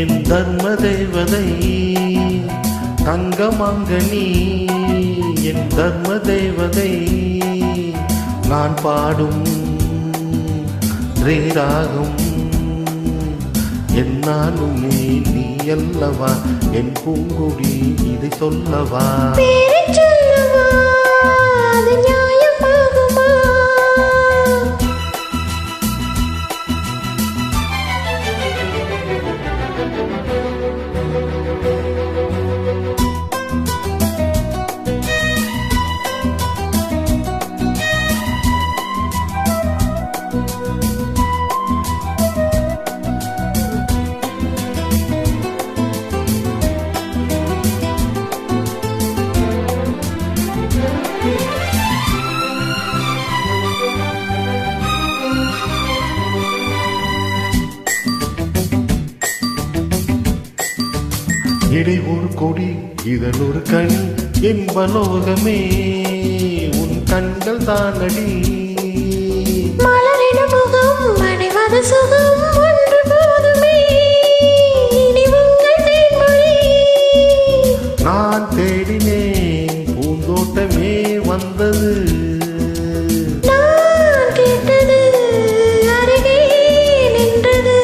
என் தர்ம தேவதை, தங்கமாங்கனி என் தர்ம தேவதை. நான் பாடும் ரேராகும் என்னாலுமே நீ அல்லவா, என் பூங்குடி இதை சொல்லவா. இடை ஒரு கொடி இதன் ஒரு கனி என்பலோகமே உன் கண்கள் தானடி. மலரின முகம் மனைவது சுகம் ஒன்று போதுமே, இனி உங்கள் தேன்மொழி. நான் தேடினேன் பூந்தோட்டமே வந்தது, நான் கேட்டது அருகே நின்றது.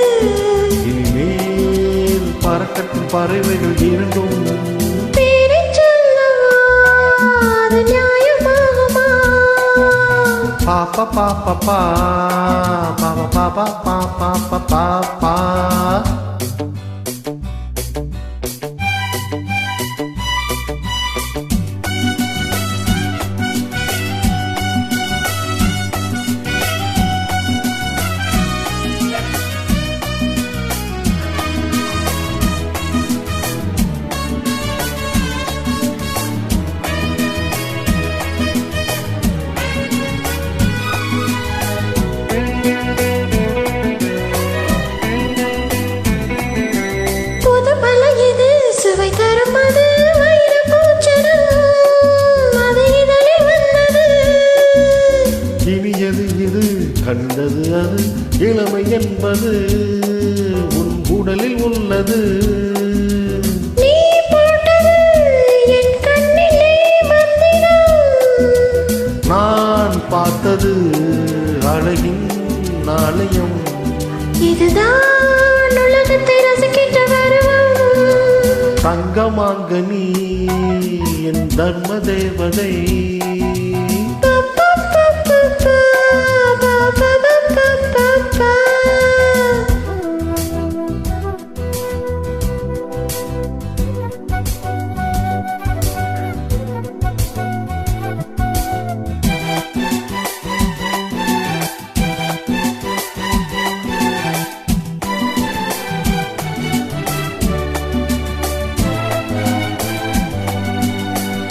இனிமேல் பறக்கட்டும் பறவைகள் இரண்டும். பாப்பா பாப்பா பா பாப்பா பாப்பா பாப்பா பாப்பா. கண்டது அது இளமை என்பது உன் உடலில் உள்ளது. நீ போட்டது என் கண்ணிலே மந்திரம், நான் பார்த்தது அழகின் நாணயம். இதுதான் உலகத்தை ரசிக்கின்ற பருவம். தங்கமாங்கனி என் தர்ம தேவதை.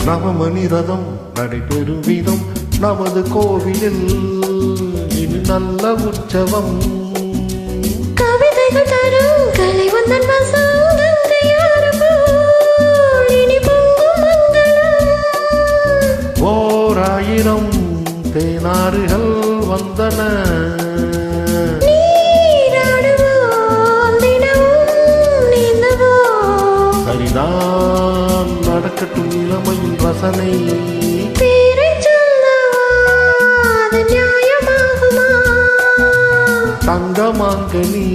நவமணி ரதம் நடைபெறும் விதம் நமது கோவிலில் இனி நல்ல உற்சவம். கவிதைகள் தரும் கலை வந்தன் இனி பொங்கும் மங்களம். ஓராயிரம் தேனாறுகள் வந்தன, சரிதான் நடக்கட்டும் இளமையின் ரசனை. தங்கமாங்கனி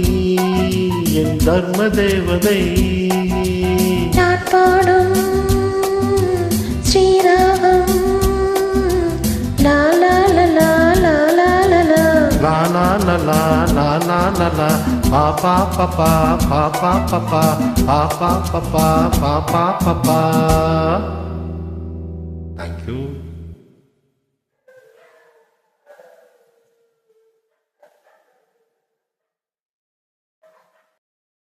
என் தர்ம தேவதை. நான் பாடும் ஸ்ரீராகம் லா லா லா லா லா லா லா லா லா லா லா லா லா லா லா லா. பாப்பா பாப்பா பாப்பா பாப்பா பாப்பா பாப்பா பாப்பா பாப்பா.